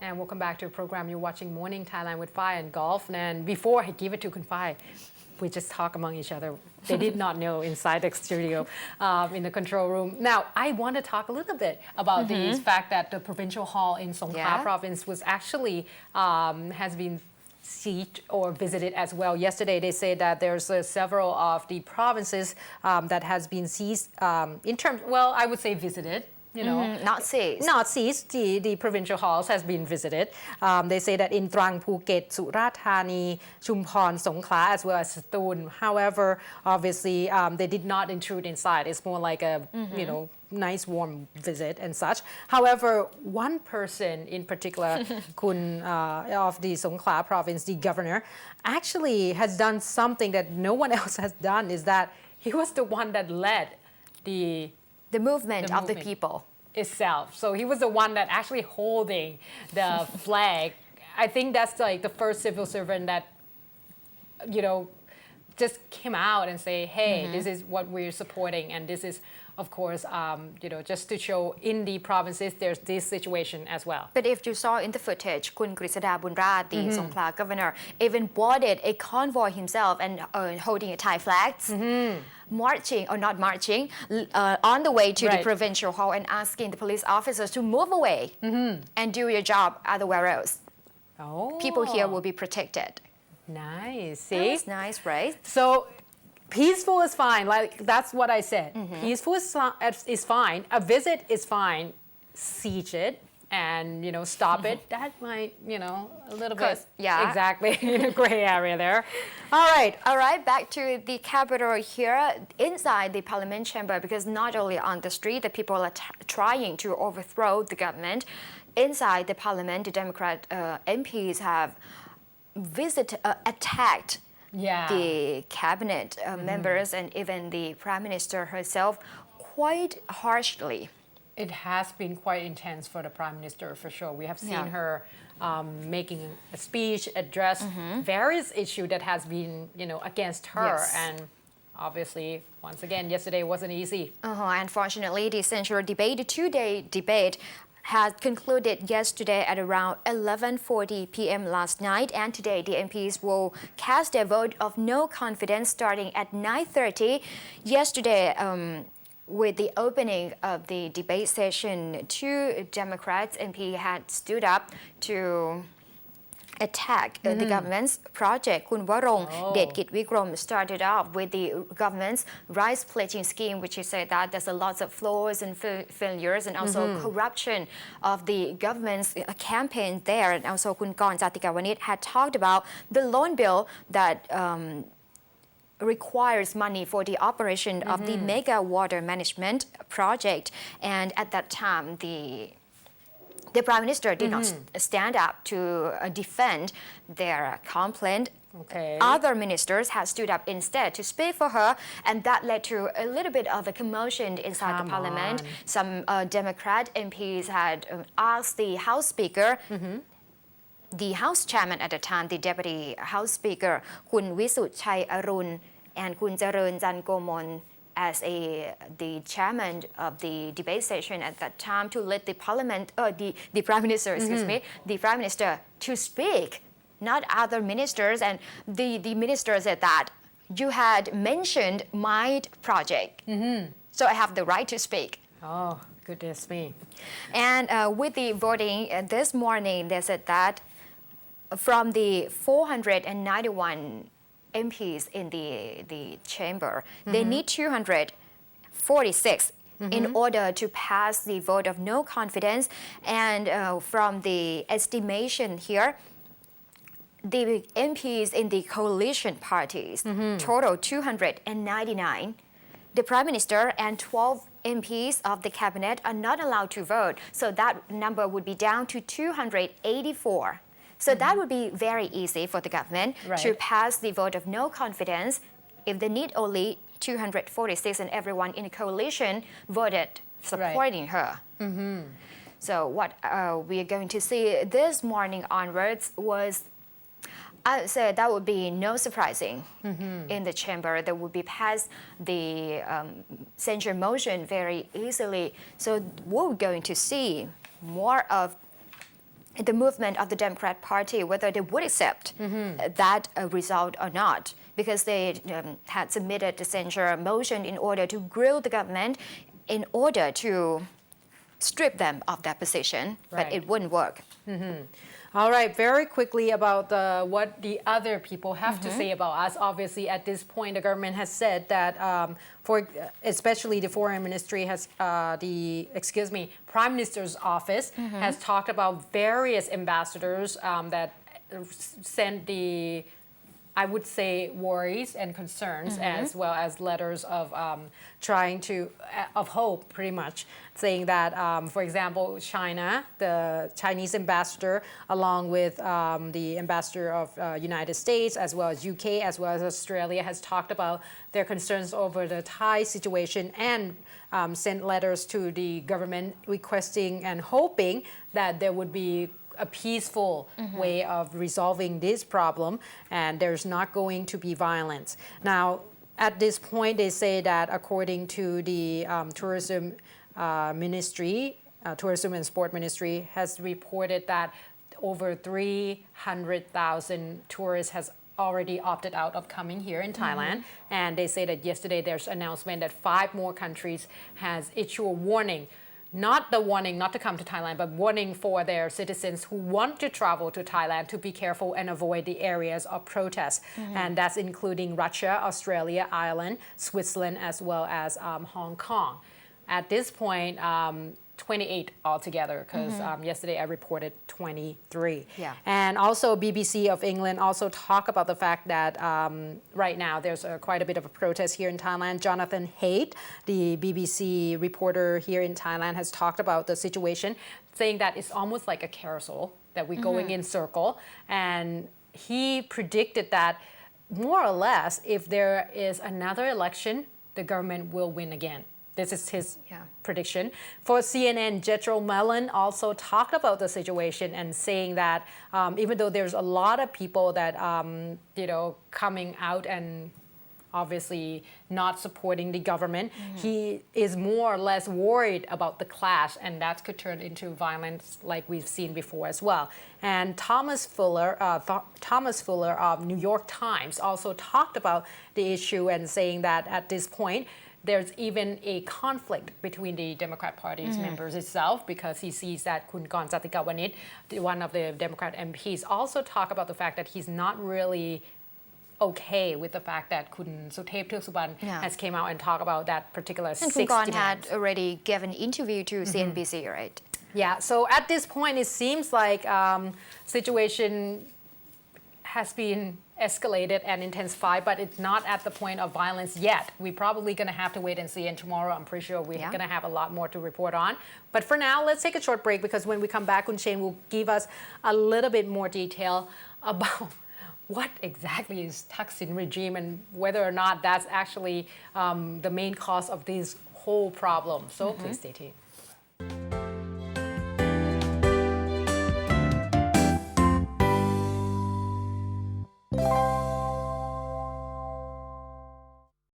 and welcome back to a program. You're watching Morning Thailand with Fai and Golf. And before I give it to Kun Fai, we just talk among each other. They did not know inside the studio in the control room. Now, I want to talk a little bit about the fact that the provincial hall in Songkhla province was actually has been sieged or visited as well. Yesterday, they said that there's several of the provinces that has been seized in terms, well, I would say visited. Not seized. Not seized. The provincial halls has been visited. They say that in Trang, Phuket, Surat Thani, Chumphon, Songkhla, as well as Satun. However, obviously, they did not intrude inside. It's more like a, nice warm visit and such. However, one person in particular, Kun of the Songkhla province, the governor, actually has done something that no one else has done. Is that he was the one that led the movement of the people itself. So he was the one that actually holding the flag. I think that's like the first civil servant that, just came out and say, hey, this is what we're supporting. And this is, of course, just to show in the provinces, there's this situation as well. But if you saw in the footage, Kun Grisada Bunrat, the Songkhla governor, even boarded a convoy himself and holding a Thai flags. Marching or not marching on the way to the provincial hall and asking the police officers to move away and do your job otherwhere else. People here will be protected. Nice. See? That was nice, right? So peaceful is fine. Like that's what I said. Peaceful is fine. A visit is fine. Siege it and stop it. That might a little bit exactly in a gray area there. All right, back to the capital here inside the parliament chamber, because not only on the street the people are trying to overthrow the government. Inside the parliament, the Democrat MPs have attacked the cabinet members and even the prime minister herself quite harshly. It has been quite intense for the Prime Minister, for sure. We have seen her making a speech, address various issues that has been, against her. And obviously, once again, yesterday wasn't easy. Unfortunately, the Censure debate, the two-day debate, had concluded yesterday at around 11:40 p.m. last night, and today the MPs will cast their vote of no confidence starting at 9:30. Yesterday, with the opening of the debate session, two Democrats MP had stood up to attack the government's project. Kun Warong Detkit Wikrom started off with the government's rice pledging scheme, which he said that there's a lot of flaws and failures and also corruption of the government's campaign there. And also Kun Korn Jatikawanit had talked about the loan bill that requires money for the operation of the mega water management project. And at that time, the Prime Minister did not stand up to defend their complaint. Other ministers had stood up instead to speak for her, and that led to a little bit of a commotion inside the parliament. Some Democrat MPs had asked the House Speaker, the House Chairman at the time, the Deputy House Speaker, Kun Wisutchai Arun and Kun Jareun Jankomon, as the chairman of the debate session at that time, to let the parliament, the Prime Minister, the Prime Minister to speak, not other ministers. And the minister said that you had mentioned my project, so I have the right to speak. Oh, goodness me. And with the voting this morning, they said that from the 491 MPs in the chamber, they need 246 in order to pass the vote of no confidence. And from the estimation here, the MPs in the coalition parties total 299. The Prime Minister and 12 MPs of the cabinet are not allowed to vote, so that number would be down to 284. So that would be very easy for the government to pass the vote of no confidence if they need only 246 and everyone in the coalition voted supporting her. So what we are going to see this morning onwards was, I would say that would be no surprising in the chamber. That would be passed the censure motion very easily. So we're going to see more of the movement of the Democrat Party, whether they would accept that result or not, because they had submitted the censure motion in order to grill the government, in order to strip them of that position, Right. but it wouldn't work. All right, very quickly about what the other people have to say about us. Obviously, at this point, the government has said that, especially the foreign ministry has, Prime Minister's office has talked about various ambassadors that sent the, I would say, worries and concerns, as well as letters of of hope, pretty much, saying that, for example, China, the Chinese ambassador, along with the ambassador of United States, as well as UK, as well as Australia, has talked about their concerns over the Thai situation and sent letters to the government requesting and hoping that there would be a peaceful way of resolving this problem, and there's not going to be violence. Now, at this point, they say that according to the tourism ministry, tourism and sport ministry has reported that over 300,000 tourists has already opted out of coming here in Thailand. And they say that yesterday there's an announcement that 5 more countries has issued a warning, not the warning not to come to Thailand, but warning for their citizens who want to travel to Thailand to be careful and avoid the areas of protest. And that's including Russia, Australia, Ireland, Switzerland, as well as Hong Kong. At this point, 28 altogether, because yesterday I reported 23. Yeah. And also BBC of England also talk about the fact that right now there's quite a bit of a protest here in Thailand. Jonathan Haidt, the BBC reporter here in Thailand, has talked about the situation, saying that it's almost like a carousel, that we're going in circle. And he predicted that more or less, if there is another election, the government will win again. This is his prediction. For CNN, Jethro Mellon also talked about the situation and saying that even though there's a lot of people that, coming out and obviously not supporting the government, he is more or less worried about the clash, and that could turn into violence like we've seen before as well. And Thomas Fuller of New York Times also talked about the issue and saying that at this point, there's even a conflict between the Democrat Party's members itself, because he sees that Kun Gornjatikawanit, one of the Democrat MPs, also talk about the fact that he's not really okay with the fact that Kun Suthep Thuksuban has came out and talked about that particular 6 And Kun Gorn demands. had already given an interview to CNBC, right? Yeah, so at this point, it seems like situation has been escalated and intensified, but it's not at the point of violence yet. We're probably going to have to wait and see, and tomorrow I'm pretty sure we're going to have a lot more to report on. But for now, let's take a short break, because when we come back, Kun Shane will give us a little bit more detail about what exactly is Thaksin regime and whether or not that's actually the main cause of this whole problem. So please stay tuned.